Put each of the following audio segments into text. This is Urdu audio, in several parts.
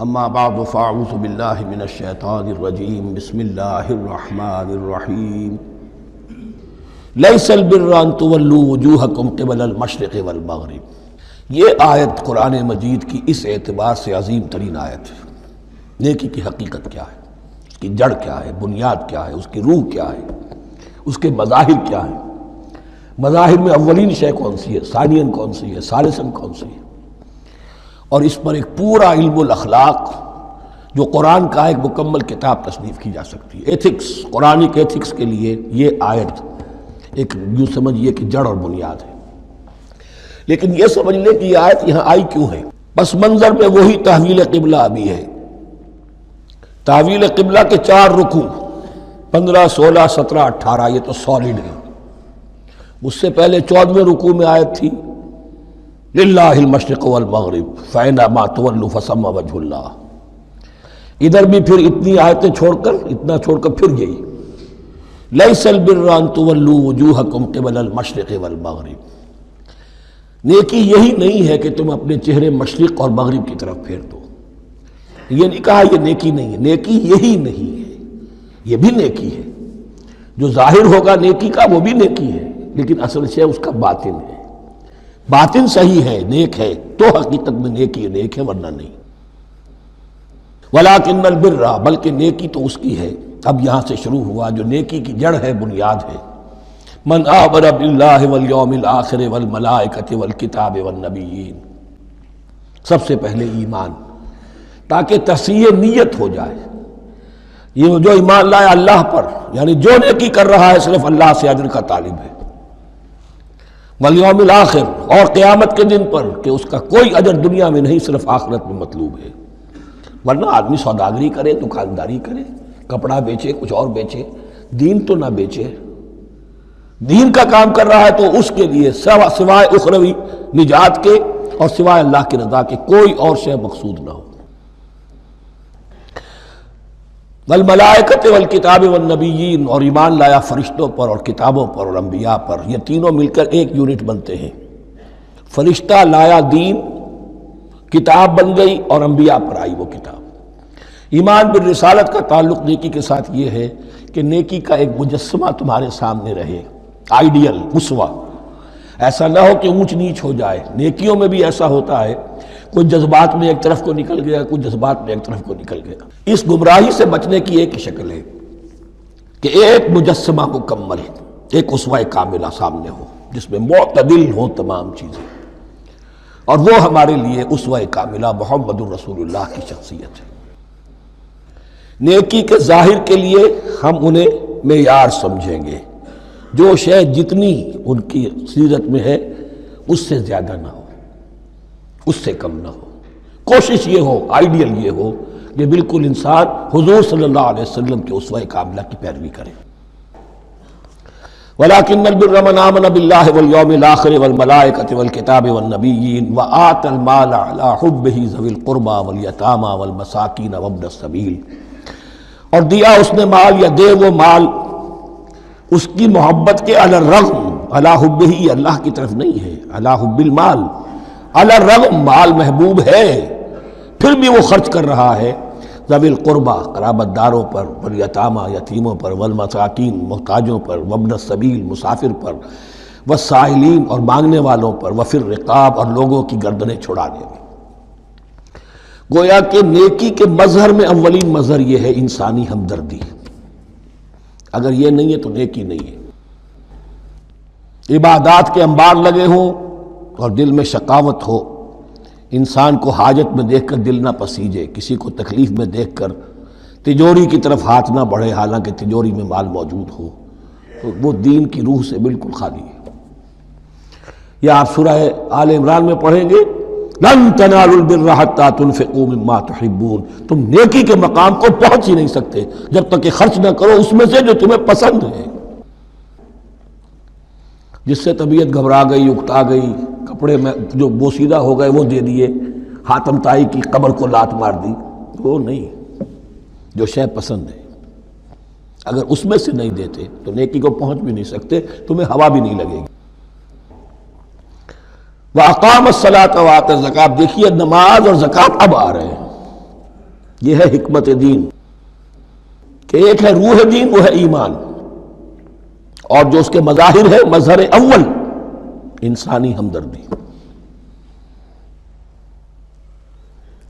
اما بعد فاعوذ باللہ من الشیطان الرجیم بسم اللہ الرحمن الرحیم لیس البر ان تولوا وجوہکم قبل المشرق والمغرب۔ یہ آیت قرآن مجید کی اس اعتبار سے عظیم ترین آیت ہے۔ نیکی کی حقیقت کیا ہے، اس کی جڑ کیا ہے، بنیاد کیا ہے، اس کی روح کیا ہے، اس کے مظاہر کیا ہیں۔ مظاہر میں اولین شے کون سی ہے، ثانیاً کون سی ہے، ثالثاً کون سی ہے، اور اس پر ایک پورا علم الاخلاق جو قرآن کا ایک مکمل کتاب تصنیف کی جا سکتی ہے۔ ایتھکس، قرآنک ایتھکس کے لیے یہ آیت ایک یوں سمجھیے کہ جڑ اور بنیاد ہے۔ لیکن یہ سمجھ لیں کہ یہ آیت یہاں آئی کیوں ہے۔ پس منظر میں وہی تحویل قبلہ بھی ہے۔ تحویل قبلہ کے 4 رکوع 15، 16، 17، 18 یہ تو سالڈ ہے۔ اس سے پہلے 14ویں رکوع میں آیت تھی للہ المشرق والمغرب فأینما تولوا فثم وجہ اللہ۔ ادھر بھی پھر اتنی آیتیں چھوڑ کر پھر یہی لیس البر ان تولوا وجوہکم قبل المشرق والمغرب۔ نیکی یہی نہیں ہے کہ تم اپنے چہرے مشرق اور مغرب کی طرف پھیر دو۔ یہ نہیں کہا یہ نیکی نہیں ہے، نیکی یہی نہیں ہے، یہ بھی نیکی ہے۔ جو ظاہر ہوگا نیکی کا وہ بھی نیکی ہے، لیکن اصل شے اس کا باطن ہے۔ باطن صحیح ہے، نیک ہے تو حقیقت میں نیکی نیک ہے، ورنہ نہیں۔ وَلَٰكِنَّ الْبِرَّ، بلکہ نیکی تو اس کی ہے۔ اب یہاں سے شروع ہوا جو نیکی کی جڑ ہے، بنیاد ہے۔ من آمن باللہ والیوم الآخر والملائکۃ والکتاب والنبیین، سب سے پہلے ایمان، تاکہ تصحیح نیت ہو جائے۔ یہ جو ایمان لائے اللہ پر، یعنی جو نیکی کر رہا ہے صرف اللہ سے اجر کا طالب ہے، والیوم الآخر، اور قیامت کے دن پر کہ اس کا کوئی اجر دنیا میں نہیں، صرف آخرت میں مطلوب ہے۔ ورنہ آدمی سوداگری کرے، دکانداری کرے، کپڑا بیچے، کچھ اور بیچے، دین تو نہ بیچے۔ دین کا کام کر رہا ہے تو اس کے لیے سوائے اخروی نجات کے اور سوائے اللہ کی رضا کے کوئی اور شے مقصود نہ ہو۔ والملائکۃ والکتاب والنبیین، اور ایمان لایا فرشتوں پر اور کتابوں پر اور انبیاء پر۔ یہ تینوں مل کر ایک یونٹ بنتے ہیں۔ فرشتہ لایا دین، کتاب بن گئی، اور انبیاء پر آئی وہ کتاب۔ ایمان بالرسالت کا تعلق نیکی کے ساتھ یہ ہے کہ نیکی کا ایک مجسمہ تمہارے سامنے رہے، آئیڈیل، اسوہ۔ ایسا نہ ہو کہ اونچ نیچ ہو جائے۔ نیکیوں میں بھی ایسا ہوتا ہے، کچھ جذبات میں ایک طرف کو نکل گیا، کچھ جذبات میں ایک طرف کو نکل گیا۔ اس گمراہی سے بچنے کی ایک شکل ہے کہ ایک مجسمہ مکمل، ایک اسوہ کاملہ سامنے ہو جس میں معتدل ہو تمام چیزیں، اور وہ ہمارے لیے اسوہ کاملہ محمد الرسول اللہ کی شخصیت ہے۔ نیکی کے ظاہر کے لیے ہم انہیں معیار سمجھیں گے، جو شے جتنی ان کی سیرت میں ہے اس سے زیادہ نہ ہو، اس سے کم نہ ہو۔ کوشش یہ ہو، آئیڈیل یہ ہو کہ بالکل انسان حضور صلی اللہ علیہ وسلم کے اسوہ کاملہ کی پیروی کرے۔ وَلَٰكِنَّ الْبِرَّ مَنْ آمَنَ بِاللَّهِ وَالْيَوْمِ الْآخِرِ وَالْمَلَائِكَةِ وَالْكِتَابِ وَالنَّبِيِّينَ وَآتَى الْمَالَ عَلَىٰ حُبِّهِ ذَوِي الْقُرْبَىٰ وَالْيَتَامَىٰ وَالْمَسَاكِينَ وَابْنَ السَّبِيلِ، اور دیا اس نے مال، یا دے وہ مال اس کی محبت کے علی الرغم، علی حبہ اللہ کی طرف نہیں ہے، علی حب المال، علی الرغم مال محبوب ہے پھر بھی وہ خرچ کر رہا ہے، ذوی القربہ قرابت داروں پر، والیتامى یتیموں پر، والمساکین محتاجوں پر، وابن السبیل مسافر پر، والسائلین اور مانگنے والوں پر، وفی الرقاب اور لوگوں کی گردنیں چھڑانے میں۔ گویا کہ نیکی کے مظہر میں اولین مظہر یہ ہے انسانی ہمدردی۔ اگر یہ نہیں ہے تو نیکی نہیں ہے۔ عبادات کے انبار لگے ہوں اور دل میں شقاوت ہو، انسان کو حاجت میں دیکھ کر دل نہ پسیجے، کسی کو تکلیف میں دیکھ کر تجوری کی طرف ہاتھ نہ بڑھے حالانکہ تجوری میں مال موجود ہو، تو وہ دین کی روح سے بالکل خالی ہے۔ یا آپ سورہ آل عمران میں پڑھیں گے لن تنالوا البر حتى تنفقوا مما تحبون، تم نیکی کے مقام کو پہنچ ہی نہیں سکتے جب تک کہ خرچ نہ کرو اس میں سے جو تمہیں پسند ہے۔ جس سے طبیعت گھبرا گئی، اکتا گئی، کپڑے میں جو بوسیدہ ہو گئے وہ دے دیے، حاتم طائی کی قبر کو لات مار دی، وہ نہیں، جو شے پسند ہے۔ اگر اس میں سے نہیں دیتے تو نیکی کو پہنچ بھی نہیں سکتے، تمہیں ہوا بھی نہیں لگے گی۔ وَأَقَامَ الصَّلَاةَ وَآتَى الزَّكَاةَ، دیکھیے نماز اور زکوٰۃ اب آ رہے ہیں۔ یہ ہے حکمت دین کہ ایک ہے روح دین، وہ ہے ایمان، اور جو اس کے مظاہر ہے، مظہر اول انسانی ہمدردی،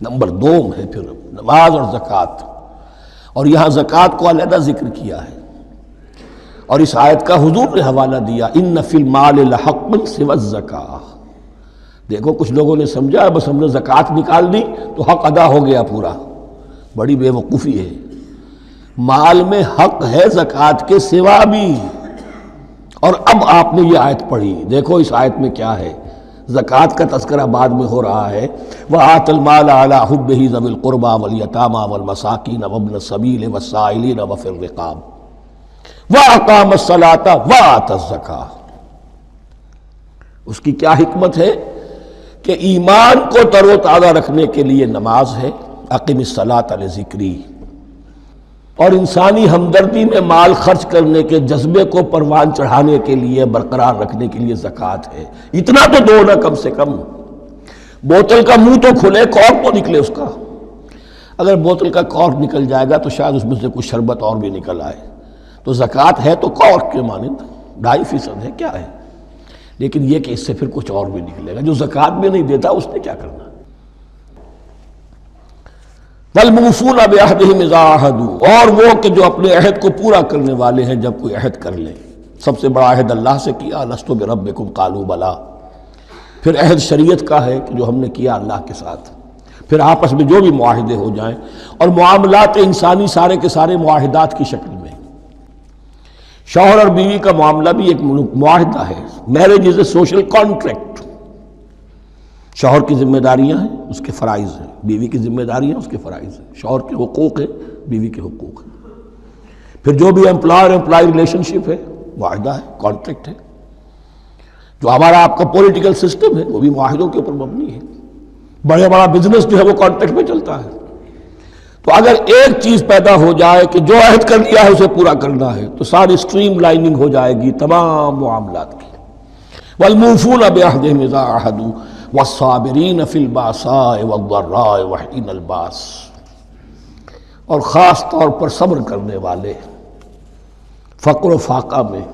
نمبر دو ہے پھر نماز اور زکوٰۃ، اور یہاں زکوٰۃ کو علیحدہ ذکر کیا ہے، اور اس آیت کا حضور نے حوالہ دیا ان فی المال لحق سوی الزکاۃ۔ دیکھو کچھ لوگوں نے سمجھا بس ہم نے زکوٰۃ نکال دی تو حق ادا ہو گیا پورا، بڑی بے وقوفی ہے۔ مال میں حق ہے زکوٰۃ کے سوا بھی، اور اب آپ نے یہ آیت پڑھی، دیکھو اس آیت میں کیا ہے، زکوٰۃ کا تذکرہ بعد میں ہو رہا ہے، وَآتَ الْمَالَ عَلَىٰ حُبِّهِ ذَوِي الْقُرْبَىٰ وَالْيَتَامَىٰ وَالْمَسَاكِينَ وَابْنَ السَّبِيلِ وَالسَّائِلِينَ وَفِي الرِّقَابِ وَأَقَامَ الصَّلَاةَ وَآتَى الزَّكَاةَ۔ اس کی کیا حکمت ہے کہ ایمان کو تر و تازہ رکھنے کے لیے نماز ہے، اقم الصلاۃ لذکری، اور انسانی ہمدردی میں مال خرچ کرنے کے جذبے کو پروان چڑھانے کے لیے، برقرار رکھنے کے لیے زکوٰۃ ہے۔ اتنا تو دو نا کم سے کم، بوتل کا منہ تو کھلے، کارک تو نکلے اس کا، اگر بوتل کا کارک نکل جائے گا تو شاید اس میں سے کچھ شربت اور بھی نکل آئے، تو زکوٰۃ ہے تو کارک کے مانند 2.5% ہے، کیا ہے، لیکن یہ کہ اس سے پھر کچھ اور بھی نکلے گا۔ جو زکوٰۃ بھی نہیں دیتا اس نے کیا کرنا؟ وَالْمُوفُونَ بِعَهْدِهِمْ إِذَا عَاهَدُوا، اور وہ کہ جو اپنے عہد کو پورا کرنے والے ہیں جب کوئی عہد کر لیں۔ سب سے بڑا عہد اللہ سے کیا، لست بربکم قالوا بلا، پھر عہد شریعت کا ہے کہ جو ہم نے کیا اللہ کے ساتھ، پھر آپس میں جو بھی معاہدے ہو جائیں، اور معاملات انسانی سارے کے سارے معاہدات کی شکل میں۔ شوہر اور بیوی کا معاملہ بھی ایک معاہدہ ہے، marriage is a social contract. شوہر کی ذمہ داریاں ہیں، اس کے فرائض ہیں، بیوی کی ذمہ داریاں اس کے فرائض ہیں، شوہر کے حقوق ہیں، بیوی کے حقوق ہیں، پھر جو بھی امپلائر امپلائی ریلیشن شپ ہے معاہدہ ہے، کانٹریکٹ ہے۔ جو ہمارا آپ کا پولیٹیکل سسٹم ہے وہ بھی معاہدوں کے اوپر مبنی ہے، بڑا بزنس جو ہے وہ کانٹریکٹ میں چلتا ہے۔ تو اگر ایک چیز پیدا ہو جائے کہ جو عہد کر لیا ہے اسے پورا کرنا ہے، تو ساری اسٹریم لائننگ ہو جائے گی تمام معاملات کی۔ وَالْمُوفُونَ بِعَهْدِهِمْ إِذَا عَاهَدُوا وَالصَّابِرِينَ فِي الْبَأْسَاءِ وَالضَّرَّاءِ وَحِينَ الْبَأْسِ، اور خاص طور پر صبر کرنے والے فقر و فاقہ میں،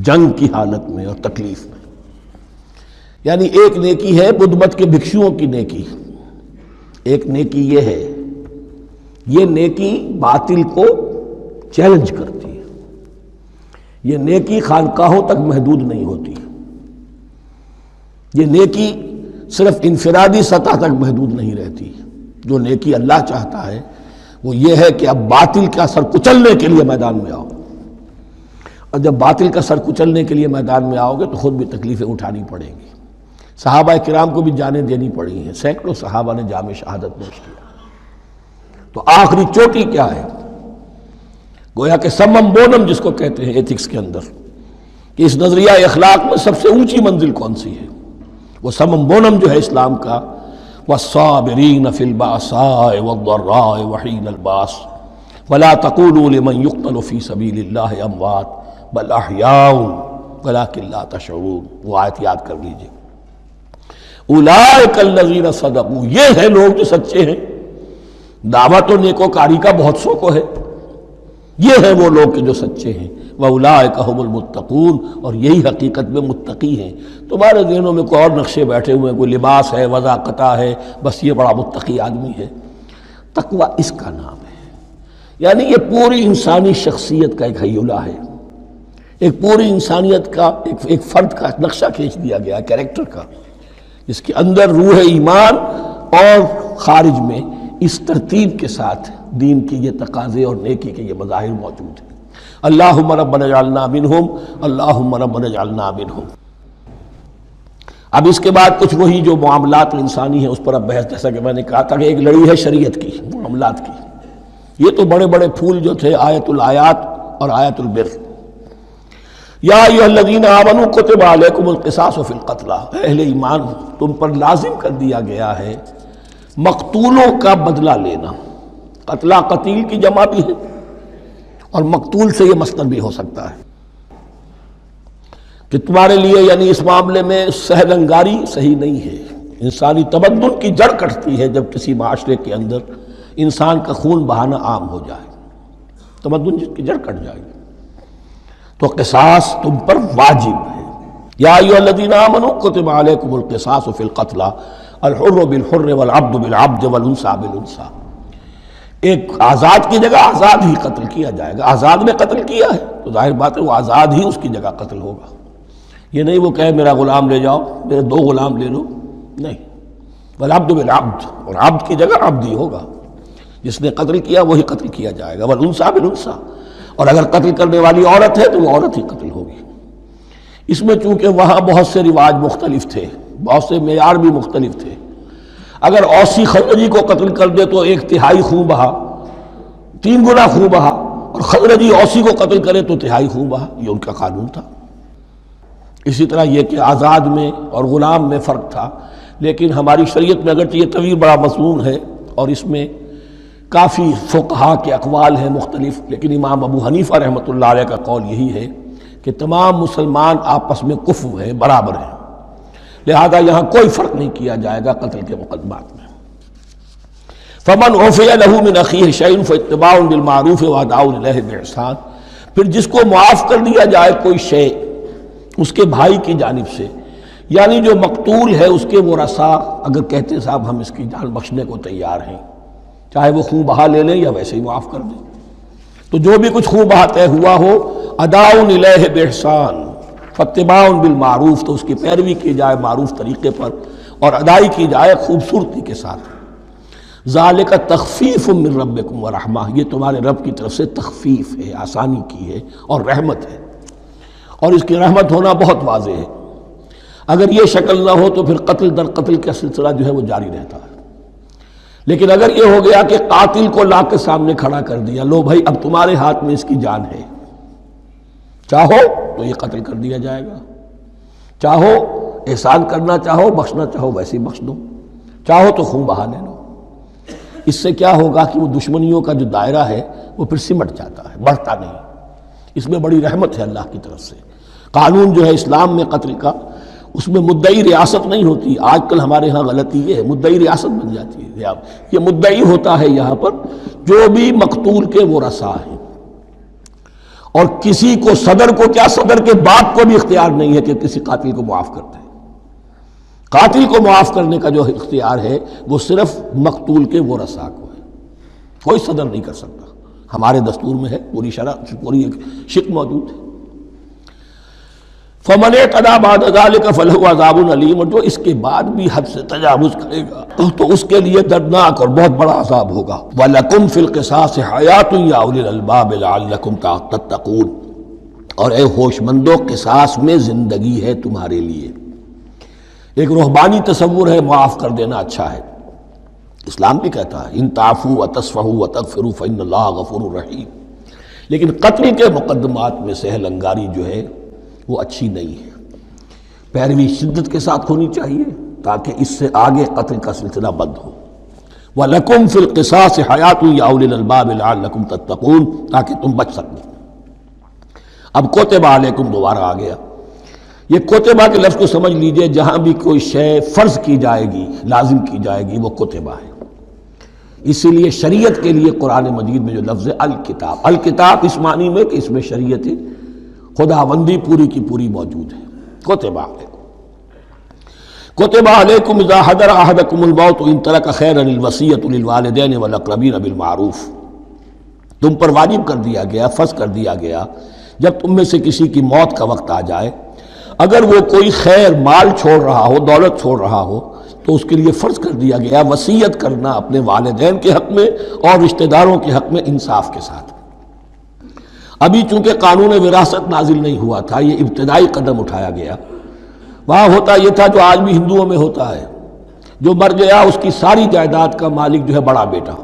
جنگ کی حالت میں اور تکلیف میں۔ یعنی ایک نیکی ہے بدھ مت کے بھکشوؤں کی نیکی، ایک نیکی یہ ہے، یہ نیکی باطل کو چیلنج کرتی ہے، یہ نیکی خانقاہوں تک محدود نہیں ہوتی، یہ نیکی صرف انفرادی سطح تک محدود نہیں رہتی۔ جو نیکی اللہ چاہتا ہے وہ یہ ہے کہ اب باطل کا سر کچلنے کے لیے میدان میں آؤ، اور جب باطل کا سر کچلنے کے لیے میدان میں آؤ گے تو خود بھی تکلیفیں اٹھانی پڑیں گی۔ صحابہ کرام کو بھی جانیں دینی پڑی ہیں، سینکڑوں صحابہ نے جام شہادت نوش کیا۔ تو آخری چوٹی کیا ہے؟ گویا کہ سمم بونم جس کو کہتے ہیں ایتھکس کے اندر، کہ اس نظریہ اخلاق میں سب سے اونچی منزل کون سی ہے؟ وہ سمم بونم جو ہے اسلام کا، وَالصَّابِرِينَ فِي الْبَأْسَاءِ وَالضَّرَّاءِ وَحِينَ الْبَأْسِ وَلَا تَقُولُوا لِمَنْ يُقْتَلُ فِي سَبِيلِ اللَّهِ أَمْوَاتٌ بَلْ أَحْيَاءٌ وَلَكِنْ لَا تَشْعُرُونَ۔ وہ آیت یاد کر لیجئے، اولئک الذین صدقوا، یہ ہیں لوگ جو سچے ہیں۔ دعوت و نیکوکاری کا بہت سو کو ہے، یہ ہیں وہ لوگ کہ جو سچے ہیں۔ وَأُولَئِكَ هُمُ الْمُتَّقُونَ، اور یہی حقیقت میں متقی ہیں۔ تمہارے ذہنوں میں کوئی اور نقشے بیٹھے ہوئے ہیں، کوئی لباس ہے، وضاقتہ ہے، بس یہ بڑا متقی آدمی ہے۔ تقویٰ اس کا نام ہے، یعنی یہ پوری انسانی شخصیت کا ایک ہیولہ ہے، ایک پوری انسانیت کا ایک فرد کا نقشہ کھینچ دیا گیا کیریکٹر کا، جس کے اندر روح ایمان اور خارج میں اس ترتیب کے ساتھ دین کی یہ تقاضے اور نیکی کے یہ مظاہر موجود ہیں۔ اللہم ربنا اجعلنا منہم، اللہم ربنا اجعلنا منہم۔ اب اس کے بعد کچھ وہی جو معاملات انسانی ہیں اس پر اب بحث، جیسا کہ میں نے کہا تھا کہ ایک لڑی ہے شریعت کی، معاملات کی۔ یہ تو بڑے بڑے پھول جو تھے، آیت الآیات اور آیت البر۔ یا ایھا الذین آمنوا کتب علیکم القصاص فی القتلی، اہل ایمان تم پر لازم کر دیا گیا ہے مقتولوں کا بدلہ لینا۔ قتلہ قتیل کی جمع بھی ہے، اور مقتول سے یہ مصدر بھی ہو سکتا ہے کہ تمہارے لیے، یعنی اس معاملے میں سہل انگاری صحیح نہیں ہے۔ انسانی تمدن کی جڑ کٹتی ہے جب کسی معاشرے کے اندر انسان کا خون بہانا عام ہو جائے، تمدن کی جڑ کٹ جائے گی۔ تو قصاص تم پر واجب ہے۔ یا ایھا الذین آمنوا کتب علیکم القصاص فی القتلی الحر بالحر والعبد بالعبد والانثی بالانثی۔ ایک آزاد کی جگہ آزاد ہی قتل کیا جائے گا۔ آزاد نے قتل کیا ہے تو ظاہر بات ہے وہ آزاد ہی اس کی جگہ قتل ہوگا۔ یہ نہیں وہ کہے میرا غلام لے جاؤ، میرے 2 غلام لے لو، نہیں، والعبد بالعبد، اور عبد کی جگہ عبد ہی ہوگا، جس نے قتل کیا وہی قتل کیا جائے گا، والانثی بالانثی، اور اگر قتل کرنے والی عورت ہے تو وہ عورت ہی قتل ہوگی۔ اس میں چونکہ وہاں بہت سے رواج مختلف تھے، بہت سے معیار بھی مختلف تھے۔ اگر اوسی خزرجی کو قتل کر دے تو 1/3 خون بہا، 3 گنا خون بہا، اور خزرجی اوسی کو قتل کرے تو 1/3 خون بہا، یہ ان کا قانون تھا۔ اسی طرح یہ کہ آزاد میں اور غلام میں فرق تھا، لیکن ہماری شریعت میں اگرچہ یہ طویل بڑا مضمون ہے اور اس میں کافی فقہا کے اقوال ہیں مختلف، لیکن امام ابو حنیفہ رحمۃ اللہ علیہ کا قول یہی ہے کہ تمام مسلمان آپس میں کفو ہیں، برابر ہیں، لہذا یہاں کوئی فرق نہیں کیا جائے گا قتل کے مقدمات میں۔ فمن عفی لہ من اخیہ شیء فاتباع بالمعروف واداء الیہ باحسان، پھر جس کو معاف کر دیا جائے کوئی شے اس کے بھائی کی جانب سے، یعنی جو مقتول ہے اس کے ورثاء اگر کہتے ہیں صاحب ہم اس کی جان بخشنے کو تیار ہیں، چاہے وہ خون بہا لے لیں یا ویسے ہی معاف کر دیں، تو جو بھی کچھ خون بہا طے ہوا ہو اداء الیہ باحسان فاتباع بالمعروف، تو اس کی پیروی کی جائے معروف طریقے پر اور ادائی کی جائے خوبصورتی کے ساتھ۔ ذالک تخفیف من ربکم ورحمہ، یہ تمہارے رب کی طرف سے تخفیف ہے، آسانی کی ہے اور رحمت ہے، اور اس کی رحمت ہونا بہت واضح ہے۔ اگر یہ شکل نہ ہو تو پھر قتل در قتل کا سلسلہ جو ہے وہ جاری رہتا ہے، لیکن اگر یہ ہو گیا کہ قاتل کو لا کے سامنے کھڑا کر دیا، لو بھائی اب تمہارے ہاتھ میں اس کی جان ہے، چاہو تو یہ قتل کر دیا جائے گا، چاہو احسان کرنا چاہو بخشنا چاہو ویسے ہی بخش دو، چاہو تو خون بہا لے لو۔ اس سے کیا ہوگا کہ وہ دشمنیوں کا جو دائرہ ہے وہ پھر سمٹ جاتا ہے، بڑھتا نہیں۔ اس میں بڑی رحمت ہے اللہ کی طرف سے۔ قانون جو ہے اسلام میں قتل کا، اس میں مدعی ریاست نہیں ہوتی۔ آج کل ہمارے ہاں غلطی یہ ہے، مدعی ریاست بن جاتی ہے۔ یہ مدعی ہوتا ہے یہاں پر جو بھی مقتول کے ورثاء ہیں، اور کسی کو صدر کو کیا، صدر کے باپ کو بھی اختیار نہیں ہے کہ کسی قاتل کو معاف کر دے۔ قاتل کو معاف کرنے کا جو اختیار ہے وہ صرف مقتول کے ورثاء کو ہے، کوئی صدر نہیں کر سکتا۔ ہمارے دستور میں ہے، پوری شرع، پوری ایک شق موجود ہے۔ فمن اعتدی بعد ذلک فلہ عذاب علیم، اور جو اس کے بعد بھی حد سے تجاوز کرے گا تو اس کے لیے دردناک اور بہت بڑا عذاب ہوگا۔ وَلَكُمْ فِي الْقِصَاصِ حَيَاةٌ يَا أُولِي الْأَلْبَابِ لَعَلَّكُمْ تَتَّقُونَ، اور اے ہوش مندو قصاص میں زندگی ہے تمہارے لیے۔ ایک روحانی تصور ہے معاف کر دینا اچھا ہے، اسلام بھی کہتا ہے ان تعفوا وتصفحوا وتغفروا فإن اللہ غفور رحیم، لیکن قتل کے مقدمات میں سہل انگاری جو ہے وہ اچھی نہیں ہے، پیروی شدت کے ساتھ ہونی چاہیے تاکہ اس سے آگے قتل کا سلسلہ بند ہو۔ وَلَكُمْ فِي الْقِصَاصِ حَيَاةٌ يَا أُولِي الْأَلْبَابِ لَعَلَّكُمْ تَتَّقُونَ، تاکہ تم بچ سکو۔ اب کتب علیکم دوبارہ آ گیا۔ یہ کتبہ کے لفظ کو سمجھ لیجئے، جہاں بھی کوئی شے فرض کی جائے گی، لازم کی جائے گی، وہ کتبہ ہے۔ اسی لیے شریعت کے لیے قرآن مجید میں جو لفظ ہے الکتاب، الکتاب اس معنی میں کہ اس میں شریعت خداوندی پوری کی پوری موجود ہے۔ کتبہ علیکم، کتبہ علیکم اذا حضر احدکم الموت ان ترک خیرا الوصیۃ للوالدین والاقربین بالمعروف، تم پر واجب کر دیا گیا، فرض کر دیا گیا، جب تم میں سے کسی کی موت کا وقت آ جائے، اگر وہ کوئی خیر مال چھوڑ رہا ہو، دولت چھوڑ رہا ہو، تو اس کے لیے فرض کر دیا گیا وصیت کرنا اپنے والدین کے حق میں اور رشتہ داروں کے حق میں انصاف کے ساتھ۔ ابھی چونکہ قانون وراثت نازل نہیں ہوا تھا، یہ ابتدائی قدم اٹھایا گیا۔ وہاں ہوتا یہ تھا جو آج بھی ہندوؤں میں ہوتا ہے، جو مر گیا اس کی ساری جائیداد کا مالک جو ہے بڑا بیٹا،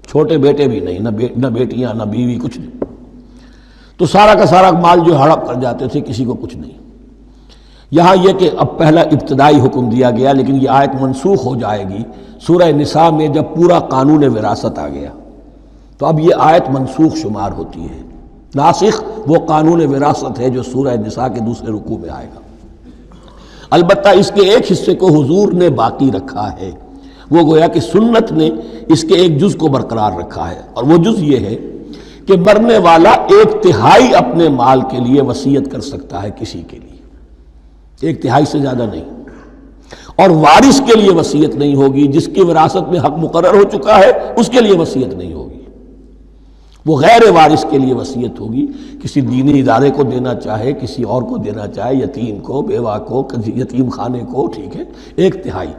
چھوٹے بیٹے بھی نہیں، نہ بیٹیاں نہ بیوی، کچھ نہیں، تو سارا کا سارا مال جو ہڑپ کر جاتے تھے، کسی کو کچھ نہیں۔ یہاں یہ کہ اب پہلا ابتدائی حکم دیا گیا، لیکن یہ آیت منسوخ ہو جائے گی سورہ نساء میں جب پورا قانون وراثت آ گیا، تو اب یہ آیت منسوخ شمار ہوتی ہے۔ ناسخ وہ قانون وراثت ہے جو سورہ نساء کے دوسرے رکوع میں آئے گا۔ البتہ اس کے ایک حصے کو حضور نے باقی رکھا ہے، وہ گویا کہ سنت نے اس کے ایک جز کو برقرار رکھا ہے، اور وہ جز یہ ہے کہ مرنے والا 1/3 اپنے مال کے لیے وصیت کر سکتا ہے کسی کے لیے، 1/3 سے زیادہ نہیں، اور وارث کے لیے وصیت نہیں ہوگی، جس کی وراثت میں حق مقرر ہو چکا ہے اس کے لیے وصیت نہیں ہوگی، وہ غیر وارث کے لیے وصیت ہوگی، کسی دینی ادارے کو دینا چاہے، کسی اور کو دینا چاہے، یتیم کو، بیوہ کو، یتیم خانے کو، ٹھیک ہے، 1/3،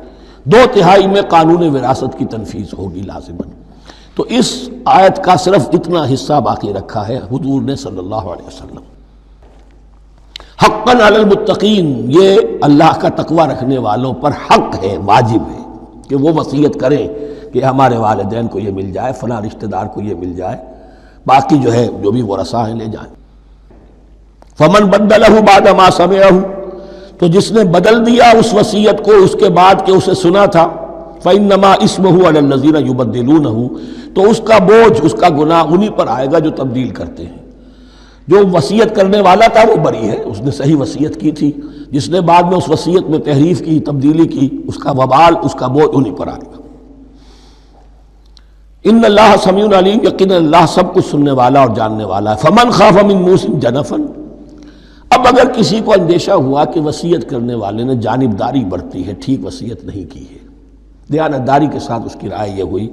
2/3 میں قانون وراثت کی تنفیذ ہوگی لازماً۔ تو اس آیت کا صرف اتنا حصہ باقی رکھا ہے حضور نے صلی اللہ علیہ وسلم۔ حقاً علی المتقین، یہ اللہ کا تقوی رکھنے والوں پر حق ہے، واجب ہے کہ وہ وصیت کریں کہ ہمارے والدین کو یہ مل جائے، فلاں رشتہ دار کو یہ مل جائے، باقی جو ہے جو بھی ورثاء ہیں لے جائیں۔ فمن بدلہ بعد ما سمعہ، تو جس نے بدل دیا اس وصیت کو اس کے بعد کہ اسے سنا تھا، فإنما اسمہ علی الذین یبدلونہ، تو اس کا بوجھ، اس کا گناہ انہی پر آئے گا جو تبدیل کرتے ہیں۔ جو وصیت کرنے والا تھا وہ بری ہے، اس نے صحیح وصیت کی تھی، جس نے بعد میں اس وصیت میں تحریف کی، تبدیلی کی، اس کا وبال، اس کا بوجھ انہی پر آئے گا۔ ان اللہ سمیع علیم، یقینا اللہ سب کچھ سننے والا اور جاننے والا ہے۔ فمن خاف من موص جنفا، اب اگر کسی کو اندیشہ ہوا کہ وصیت کرنے والے نے جانبداری برتی ہے، ٹھیک وصیت نہیں کی ہے، دیانتداری کے ساتھ اس کی رائے یہ ہوئی،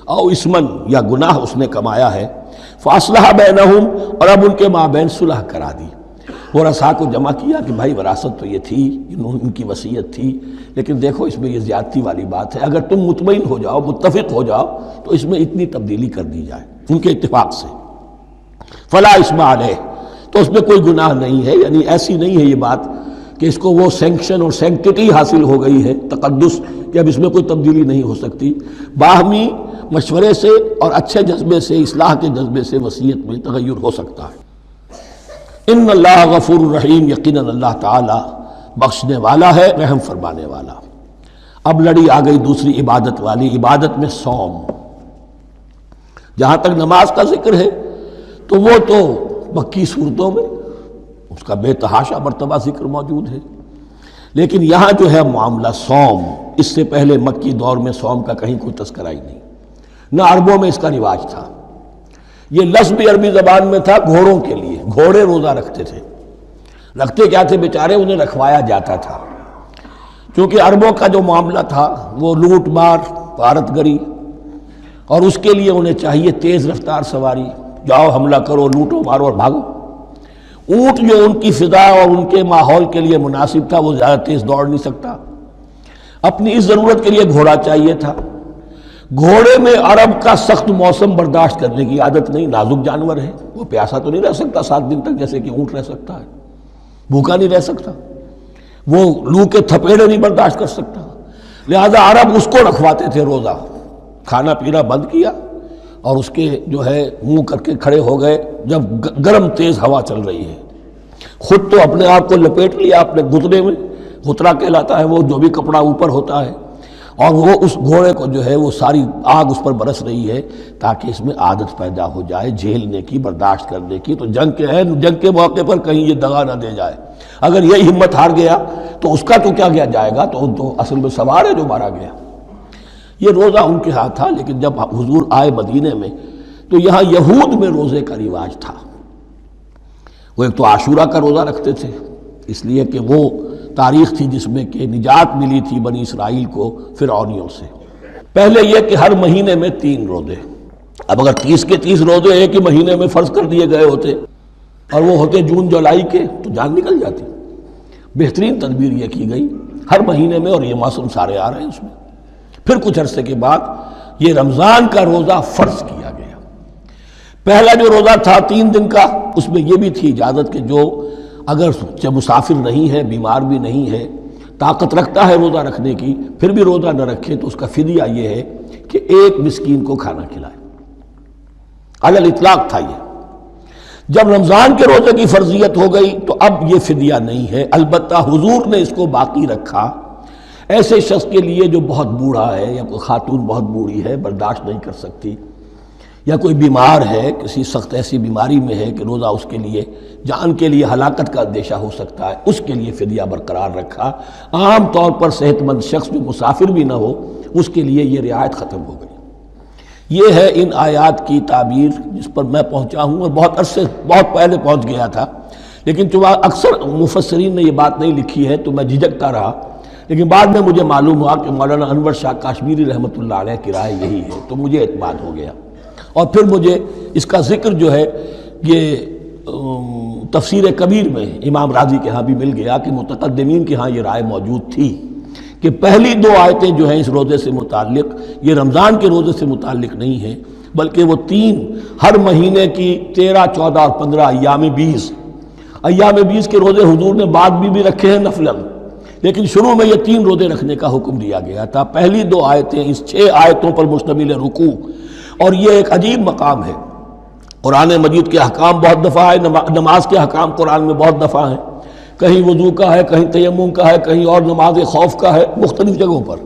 او اسمن، یا گناہ اس نے کمایا ہے، فاصلح بینہم، اور اب ان کے مابین صلح کرا دی، ورثاء کو جمع کیا کہ بھائی وراثت تو یہ تھی، ان کی وصیت تھی، لیکن دیکھو اس میں یہ زیادتی والی بات ہے، اگر تم مطمئن ہو جاؤ، متفق ہو جاؤ تو اس میں اتنی تبدیلی کر دی جائے ان کے اتفاق سے، فلا اسم علیہ، تو اس میں کوئی گناہ نہیں ہے، یعنی ایسی نہیں ہے یہ بات کہ اس کو وہ سینکشن اور سینکٹیٹی حاصل ہو گئی ہے، تقدس، کہ اب اس میں کوئی تبدیلی نہیں ہو سکتی، باہمی مشورے سے اور اچھے جذبے سے، اصلاح کے جذبے سے وصیت میں تغیر ہو سکتا ہے۔ ان اللہ غفور الرحیم، یقیناً اللہ تعالی بخشنے والا ہے، رحم فرمانے والا۔ اب لڑی آ گئی دوسری عبادت والی، عبادت میں صوم۔ جہاں تک نماز کا ذکر ہے تو وہ تو مکی صورتوں میں اس کا بے تحاشا مرتبہ ذکر موجود ہے، لیکن یہاں جو ہے معاملہ صوم، اس سے پہلے مکی دور میں صوم کا کہیں کوئی تذکرہ ہی نہیں، نہ عربوں میں اس کا رواج تھا۔ یہ لفظ بھی عربی زبان میں تھا گھوڑوں کے لیے، گھوڑے روزہ رکھتے تھے، رکھتے کیا تھے بیچارے، انہیں رکھوایا جاتا تھا، کیونکہ عربوں کا جو معاملہ تھا وہ لوٹ مار، غارت گری، اور اس کے لیے انہیں چاہیے تیز رفتار سواری، جاؤ حملہ کرو، لوٹو مارو اور بھاگو۔ اونٹ جو ان کی فضا اور ان کے ماحول کے لیے مناسب تھا، وہ زیادہ تیز دوڑ نہیں سکتا، اپنی اس ضرورت کے لیے گھوڑا چاہیے تھا۔ گھوڑے میں عرب کا سخت موسم برداشت کرنے کی عادت نہیں، نازک جانور ہے، وہ پیاسا تو نہیں رہ سکتا 7 دن تک جیسے کہ اونٹ رہ سکتا ہے، بھوکا نہیں رہ سکتا، وہ لو کے تھپیڑے نہیں برداشت کر سکتا، لہذا عرب اس کو رکھواتے تھے روزہ، کھانا پینا بند کیا اور اس کے جو ہے منہ کر کے کھڑے ہو گئے جب گرم تیز ہوا چل رہی ہے، خود تو اپنے آپ کو لپیٹ لیا اپنے گھٹنے میں، غترہ کہلاتا ہے وہ جو بھی کپڑا اوپر ہوتا ہے، اور وہ اس گھوڑے کو جو ہے وہ ساری آگ اس پر برس رہی ہے تاکہ اس میں عادت پیدا ہو جائے جھیلنے کی، برداشت کرنے کی، تو جنگ کے موقع پر کہیں یہ دغا نہ دے جائے، اگر یہ ہمت ہار گیا تو اس کا تو کیا گیا جائے گا، تو اصل میں سوار ہے جو مارا گیا۔ یہ روزہ ان کے ہاتھ تھا، لیکن جب حضور آئے مدینے میں تو یہاں یہود میں روزے کا رواج تھا، وہ ایک تو عاشورہ کا روزہ رکھتے تھے، اس لیے کہ وہ تاریخ تھی جس میں کہ نجات ملی تھی بنی اسرائیل کو فرعونیوں سے۔ پہلے یہ کہ ہر مہینے میں 3 روزے، اب اگر 30 کے 30 روزے ایک ہی مہینے میں فرض کر دیے گئے ہوتے اور وہ ہوتے جون جولائی کے تو جان نکل جاتی۔ بہترین تدبیر یہ کی گئی ہر مہینے میں، اور یہ موسم سارے آ رہے ہیں اس میں۔ پھر کچھ عرصے کے بعد یہ رمضان کا روزہ فرض کیا گیا۔ پہلا جو روزہ تھا 3 دن کا، اس میں یہ بھی تھی اجازت کہ جو اگر مسافر نہیں ہے، بیمار بھی نہیں ہے، طاقت رکھتا ہے روزہ رکھنے کی، پھر بھی روزہ نہ رکھے تو اس کا فدیہ یہ ہے کہ 1 مسکین کو کھانا کھلائے، علی الاطلاق تھا یہ۔ جب رمضان کے روزے کی فرضیت ہو گئی تو اب یہ فدیہ نہیں ہے، البتہ حضور نے اس کو باقی رکھا ایسے شخص کے لیے جو بہت بوڑھا ہے، یا کوئی خاتون بہت بوڑھی ہے برداشت نہیں کر سکتی، یا کوئی بیمار ہے، کسی سخت ایسی بیماری میں ہے کہ روزہ اس کے لیے جان کے لیے ہلاکت کا اندیشہ ہو سکتا ہے، اس کے لیے فدیہ برقرار رکھا۔ عام طور پر صحت مند شخص جو مسافر بھی نہ ہو اس کے لیے یہ رعایت ختم ہو گئی۔ یہ ہے ان آیات کی تعبیر جس پر میں پہنچا ہوں، اور بہت پہلے پہنچ گیا تھا، لیکن چونکہ اکثر مفسرین نے یہ بات نہیں لکھی ہے تو میں جھجکتا رہا، لیکن بعد میں مجھے معلوم ہوا کہ مولانا انور شاہ کاشمیری رحمۃ اللہ علیہ کی رائے یہی ہے، تو مجھے اعتماد ہو گیا، اور پھر مجھے اس کا ذکر جو ہے یہ تفسیر کبیر میں امام راضی کے ہاں بھی مل گیا کہ متقدمین کے ہاں یہ رائے موجود تھی کہ پہلی 2 آیتیں جو ہیں اس روزے سے متعلق یہ رمضان کے روزے سے متعلق نہیں ہیں، بلکہ وہ 3 ہر مہینے کی 13، 14 اور 15 ایام 20 کے روزے حضور نے بعد بھی رکھے ہیں نفلاً، لیکن شروع میں یہ 3 روزے رکھنے کا حکم دیا گیا تھا۔ پہلی 2 آیتیں اس 6 آیتوں پر مشتمل رکوع، اور یہ ایک عجیب مقام ہے۔ قرآن مجید کے احکام بہت دفعہ ہے، نماز کے احکام قرآن میں بہت دفعہ ہیں، کہیں وضو کا ہے، کہیں تیمم کا ہے، کہیں اور نماز خوف کا ہے، مختلف جگہوں پر،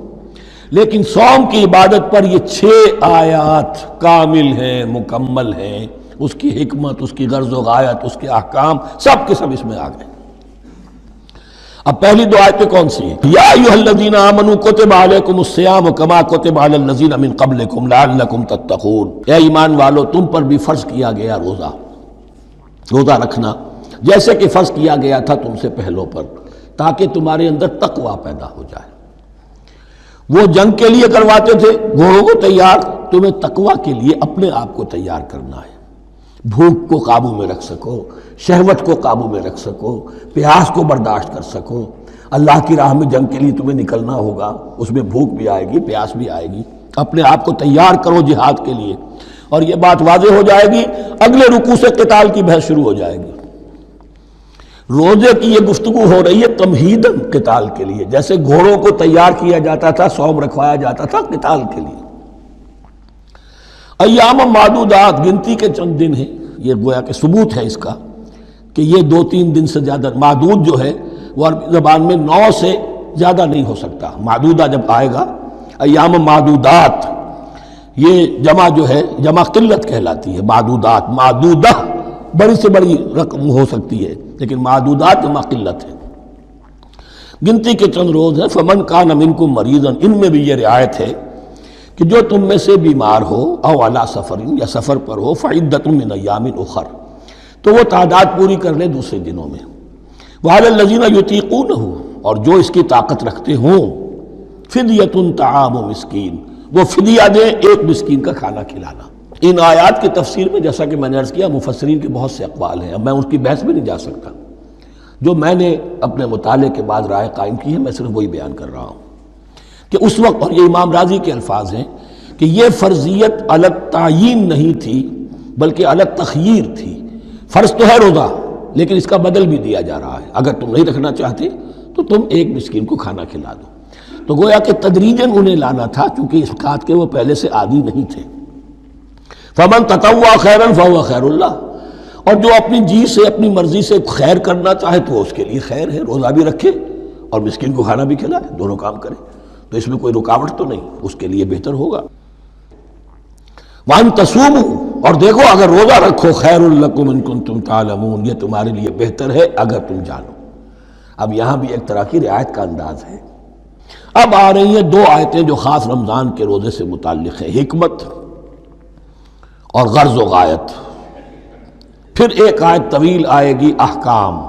لیکن صوم کی عبادت پر یہ 6 آیات کامل ہیں، مکمل ہیں، اس کی حکمت، اس کی غرض و غایت، اس کے احکام سب کے سب اس میں آ گئے۔ اب پہلی 2 آیتیں کون سی ہیں؟ یا ایھا الذین آمنوا کتب علیکم الصیام کما کتب علی الذین من قبلکم لعلکم تتقون، اے ایمان والو تم پر بھی فرض کیا گیا روزہ رکھنا جیسے کہ فرض کیا گیا تھا تم سے پہلوں پر، تاکہ تمہارے اندر تقویٰ پیدا ہو جائے۔ وہ جنگ کے لیے کرواتے تھے گھوڑوں کو تیار، تمہیں تقویٰ کے لیے اپنے آپ کو تیار کرنا ہے، بھوک کو قابو میں رکھ سکو، شہوت کو قابو میں رکھ سکو، پیاس کو برداشت کر سکو۔ اللہ کی راہ میں جنگ کے لیے تمہیں نکلنا ہوگا، اس میں بھوک بھی آئے گی، پیاس بھی آئے گی، اپنے آپ کو تیار کرو جہاد کے لیے۔ اور یہ بات واضح ہو جائے گی، اگلے رکوع سے قتال کی بحث شروع ہو جائے گی۔ روزے کی یہ گفتگو ہو رہی ہے تمہیداً قتال کے لیے، جیسے گھوڑوں کو تیار کیا جاتا تھا، صوم رکھوایا جاتا تھا قتال کے لیے۔ ایام معدودات، گنتی کے چند دن ہیں، یہ گویا کہ ثبوت ہے اس کا کہ یہ 2-3 دن سے زیادہ، معدود جو ہے وہ عربی زبان میں 9 سے زیادہ نہیں ہو سکتا۔ معدودہ جب آئے گا، ایام معدودات، یہ جمع جو ہے جمع قلت کہلاتی ہے۔ معدودات، معدودہ بڑی سے بڑی رقم ہو سکتی ہے، لیکن معدودات جمع قلت ہے۔ گنتی کے چند روز ہیں۔ فمن کان منکم مریضا، ان میں بھی یہ رعایت ہے کہ جو تم میں سے بیمار ہو، او علی سفر، یا سفر پر ہو، فعدۃ من ایام اخر، تو وہ تعداد پوری کر لے دوسرے دنوں میں۔ وعلی الذین یطیقونہ، اور جو اس کی طاقت رکھتے ہوں، فدیۃ طعام مسکین، وہ فدیہ دیں، 1 مسکین کا کھانا کھلانا۔ ان آیات کی تفسیر میں جیسا کہ میں نے عرض کیا مفسرین کے بہت سے اقوال ہیں، اب میں ان کی بحث میں نہیں جا سکتا، جو میں نے اپنے مطالعے کے بعد رائے قائم کی ہے میں صرف وہی بیان کر رہا ہوں کہ اس وقت، اور یہ امام راضی کے الفاظ ہیں کہ یہ فرضیت علی تعیین نہیں تھی بلکہ علی تخییر تھی۔ فرض تو ہے روزہ، لیکن اس کا بدل بھی دیا جا رہا ہے، اگر تم نہیں رکھنا چاہتے تو تم 1 مسکین کو کھانا کھلا دو۔ تو گویا کہ تدریجاً انہیں لانا تھا، چونکہ اس بات کے وہ پہلے سے عادی نہیں تھے۔ فمن تطوع خیرا فهو خیر اللہ، اور جو اپنی جی سے، اپنی مرضی سے خیر کرنا چاہے تو اس کے لیے خیر ہے، روزہ بھی رکھے اور مسکین کو کھانا بھی کھلائے، دونوں کام کرے، تو اس میں کوئی رکاوٹ تو نہیں، اس کے لیے بہتر ہوگا۔ وَأَن تَصُومُوا، اور دیکھو اگر روزہ رکھو، خیر لکم ان کنتم تعلمون، یہ تمہارے لیے بہتر ہے اگر تم جانو۔ اب یہاں بھی ایک طرح کی رعایت کا انداز ہے۔ اب آ رہی ہیں 2 آیتیں جو خاص رمضان کے روزے سے متعلق ہیں، حکمت اور غرض و غایت۔ پھر ایک آیت طویل آئے گی احکام،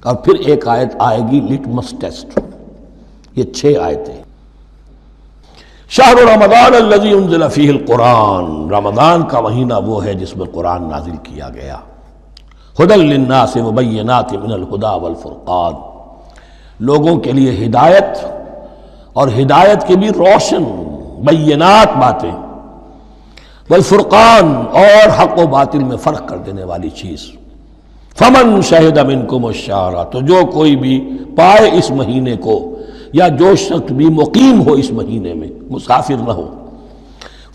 اور پھر ایک آیت آئے گی لٹمس ٹیسٹ۔ یہ 6 آیتیں۔ شہر رمضان الذی انزل فیہ القرآن، رمضان کا مہینہ وہ ہے جس میں قرآن نازل کیا گیا۔ ھدی للناس وبینات من الھدی والفرقان، لوگوں کے لیے ہدایت، اور ہدایت کی بھی روشن بینات باتیں، والفرقان، اور حق و باطل میں فرق کر دینے والی چیز۔ فمن شہد منکم الشہر، تو جو کوئی بھی پائے اس مہینے کو، یا جو شخص بھی مقیم ہو اس مہینے میں، مسافر نہ ہو،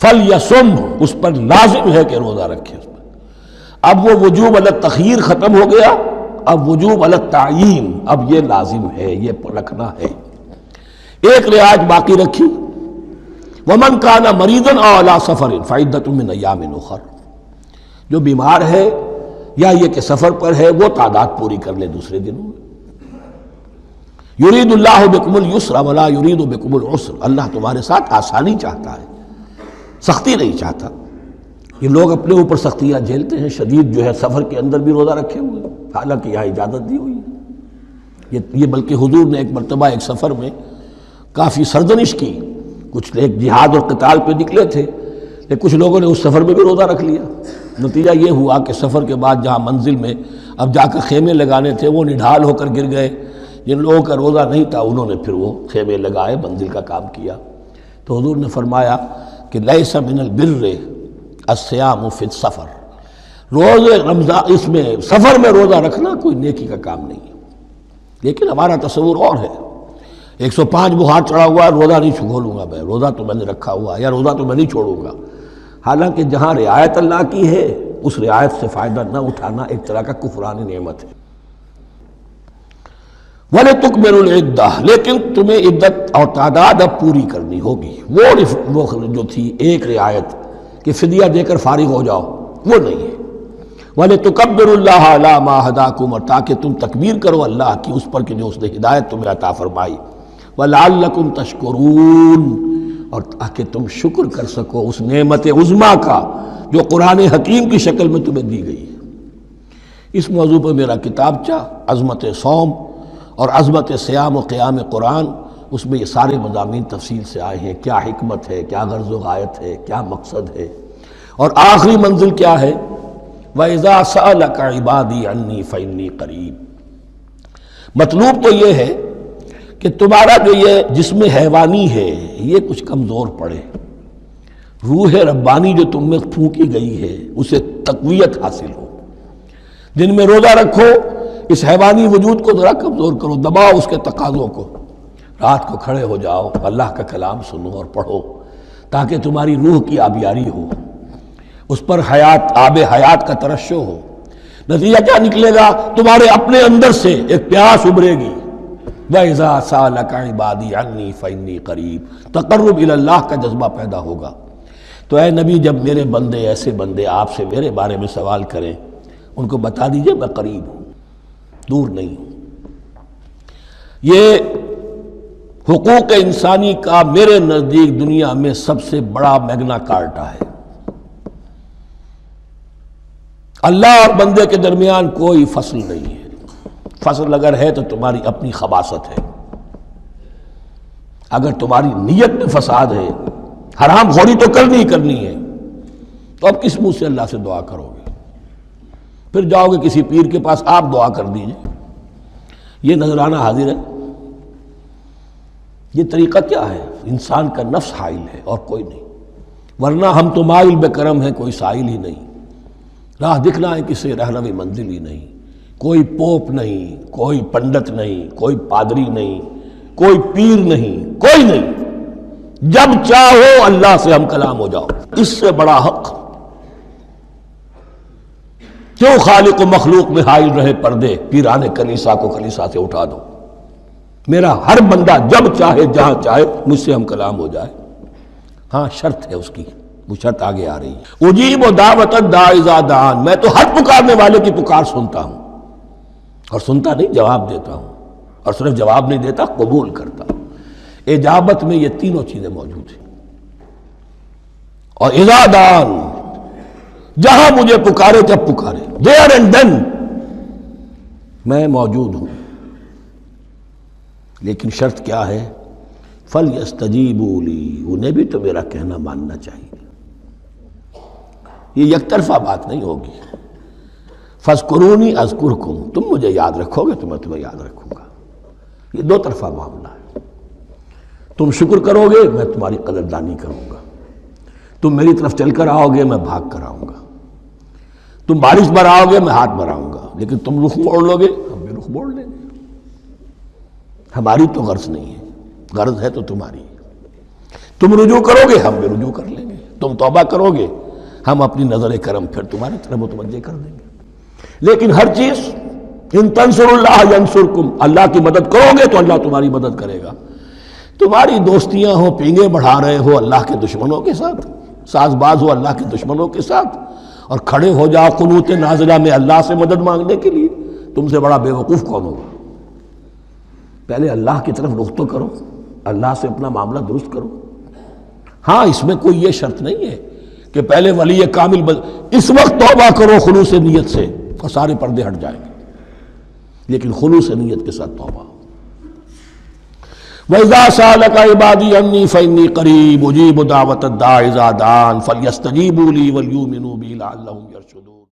فلیصم، اس پر لازم ہے کہ روزہ رکھے۔ اب وہ وجوب علی التخییر ختم ہو گیا، اب وجوب علی التعیین، اب یہ لازم ہے، یہ رکھنا ہے۔ ایک رعایت باقی رکھی، ومن کان مریضا او علی سفر فعدۃ من ایام اخر، جو بیمار ہے یا یہ کہ سفر پر ہے وہ تعداد پوری کر لے دوسرے دنوں میں۔ یرید اللہ بکم الیسر ولا یرید بکم العسر، اللہ تمہارے ساتھ آسانی چاہتا ہے، سختی نہیں چاہتا۔ یہ لوگ اپنے اوپر سختیاں جھیلتے ہیں، شدید جو ہے سفر کے اندر بھی روزہ رکھے ہوئے ہیں، حالانکہ یہاں اجازت دی ہوئی ہے۔ یہ بلکہ حضور نے ایک مرتبہ ایک سفر میں کافی سرزنش کی، کچھ ایک جہاد اور قتال پہ نکلے تھے، لیکن کچھ لوگوں نے اس سفر میں بھی روزہ رکھ لیا۔ نتیجہ یہ ہوا کہ سفر کے بعد جہاں منزل میں اب جا کر خیمے لگانے تھے وہ نڈھال ہو کر گر گئے، جن لوگوں کا روزہ نہیں تھا انہوں نے پھر وہ خیمے لگائے، منزل کا کام کیا۔ تو حضور نے فرمایا کہ لیس من البر الصیام فی السفر، روزے رمضان اس میں سفر میں روزہ رکھنا کوئی نیکی کا کام نہیں ہے۔ لیکن ہمارا تصور اور ہے، 105 بخار چڑھا ہوا ہے، روزہ نہیں کھولوں گا میں، روزہ تو میں نے رکھا ہوا ہے، یا روزہ تو میں نہیں چھوڑوں گا۔ حالانکہ جہاں رعایت اللہ کی ہے اس رعایت سے فائدہ نہ اٹھانا ایک طرح کا کفران نعمت ہے۔ وَلِتُكْمِلُوا الْعِدَّةَ، لیکن تمہیں عدت اور تعداد اب پوری کرنی ہوگی۔ وہ جو تھی ایک رعایت کہ فدیہ دے کر فارغ ہو جاؤ، وہ نہیں ہے۔ وَلِتُكَبِّرُوا اللَّهَ عَلَىٰ مَا هَدَاكُمْ، اور تاکہ تم تکبیر کرو اللہ کی اس پر کہ جو اس نے ہدایت تمہیں عطا فرمائی۔ وَلَعَلَّكُمْ تَشْكُرُونَ، اور تاکہ تم شکر کر سکو اس نعمت عظمیٰ کا جو قرآن حکیم کی شکل میں تمہیں دی گئی ہے۔ اس موضوع پر میرا کتابچہ عظمت صوم اور عظمت صیام و قیام قرآن، اس میں یہ سارے مضامین تفصیل سے آئے ہیں، کیا حکمت ہے، کیا غرض و غایت ہے، کیا مقصد ہے، اور آخری منزل کیا ہے، وَإِذَا سَأَلَكَ عِبَادِي عَنِّي فَإِنِّي قَرِيبٌ۔ مطلوب تو یہ ہے کہ تمہارا جو یہ جسم حیوانی ہے یہ کچھ کمزور پڑے، روح ربانی جو تم میں پھونکی گئی ہے اسے تقویت حاصل ہو۔ دن میں روزہ رکھو، اس حیوانی وجود کو ذرا کمزور کرو، دباؤ اس کے تقاضوں کو، رات کو کھڑے ہو جاؤ، اللہ کا کلام سنو اور پڑھو، تاکہ تمہاری روح کی آبیاری ہو، اس پر آب حیات کا ترشح ہو۔ نتیجہ کیا نکلے گا؟ تمہارے اپنے اندر سے ایک پیاس ابھرے گی، وَإِذَا سَأَلَكَ عِبَادِي عَنِّي فَإِنِّي قَرِيبٌ، تقرب الی اللہ کا جذبہ پیدا ہوگا۔ تو اے نبی، جب میرے بندے، ایسے بندے آپ سے میرے بارے میں سوال کریں، ان کو بتا دیجئے میں قریب ہوں، دور نہیں ہوں۔ یہ حقوق انسانی کا میرے نزدیک دنیا میں سب سے بڑا میگنا کارٹا ہے۔ اللہ اور بندے کے درمیان کوئی فصل نہیں ہے، فصل اگر ہے تو تمہاری اپنی خباثت ہے۔ اگر تمہاری نیت میں فساد ہے، حرام خوری تو کرنی ہی کرنی ہے، تو اب کس منہ سے اللہ سے دعا کرو گے؟ پھر جاؤ گے کسی پیر کے پاس، آپ دعا کر دیجئے، یہ نذرانہ حاضر ہے؟ یہ طریقہ کیا ہے؟ انسان کا نفس حائل ہے اور کوئی نہیں، ورنہ ہم تو مائل بے کرم ہیں، کوئی سائل ہی نہیں، راہ دکھنا ہے کسی رہنوی منزل ہی نہیں، کوئی پوپ نہیں، کوئی پنڈت نہیں، کوئی پادری نہیں، کوئی پیر نہیں، کوئی نہیں۔ جب چاہو اللہ سے ہم کلام ہو جاؤ، اس سے بڑا حق کیوں خالق و مخلوق میں حائل رہے پردے؟ پیران کلیسا کو کلیسا سے اٹھا دو، میرا ہر بندہ جب چاہے جہاں چاہے مجھ سے ہم کلام ہو جائے۔ ہاں شرط ہے اس کی، وہ شرط آگے آ رہی ہے، اجیب دعوت الداعی اذا دعان، میں تو ہر پکارنے والے کی پکار سنتا ہوں، اور سنتا نہیں جواب دیتا ہوں، اور صرف جواب نہیں دیتا، قبول کرتا ہوں۔ اجابت میں یہ تینوں چیزیں موجود ہیں۔ اور اذا دعان، جہاں مجھے پکارے جب پکارے، there and then میں موجود ہوں۔ لیکن شرط کیا ہے؟ فَلْيَسْتَجِيبُوا لِي، انہیں بھی تو میرا کہنا ماننا چاہیے، یہ یک طرفہ بات نہیں ہوگی۔ فَاذْكُرُونِي أَذْكُرْكُمْ، تم مجھے یاد رکھو گے تو میں تمہیں یاد رکھوں گا، یہ دو طرفہ معاملہ ہے۔ تم شکر کرو گے میں تمہاری قدردانی کروں گا، تم میری طرف چل کر آؤ گے میں بھاگ کر آؤں گا، تم بارش برآؤ گے میں ہاتھ بڑھاؤں گا، لیکن تم رخ موڑ لو گے ہم بھی رخ موڑ لیں گے۔ ہماری تو غرض نہیں ہے، غرض ہے تو تمہاری، تم رجوع کرو گے ہم بھی رجوع کر لیں گے، تم توبہ کرو گے ہم اپنی نظر کرم پھر تمہاری طرف متوجہ کر دیں گے۔ لیکن ہر چیز ان تنصر اللہ ینصرکم، اللہ کی مدد کرو گے تو اللہ تمہاری مدد کرے گا۔ تمہاری دوستیاں ہو، پینگے بڑھا رہے ہو اللہ کے دشمنوں کے ساتھ، ساز باز ہو اللہ کے دشمنوں کے ساتھ، اور کھڑے ہو جاؤ قنوت نازلہ میں اللہ سے مدد مانگنے کے لیے، تم سے بڑا بے وقوف کون ہوگا؟ پہلے اللہ کی طرف رخ تو کرو، اللہ سے اپنا معاملہ درست کرو۔ ہاں اس میں کوئی یہ شرط نہیں ہے کہ پہلے ولی کامل اس وقت توبہ کرو خلوص نیت سے اور سارے پردے ہٹ جائیں گے، لیکن خلوص نیت کے ساتھ توبہ۔ وَإِذَا سَأَلَكَ عِبَادِي عَنِّي فَإِنِّي قَرِيبٌ أُجِيبُ دَعْوَةَ الدَّاعِ إِذَا دَعَانِ فَلْيَسْتَجِيبُوا لِي وَلْيُؤْمِنُوا بِي لَعَلَّهُمْ يَرْشُدُونَ۔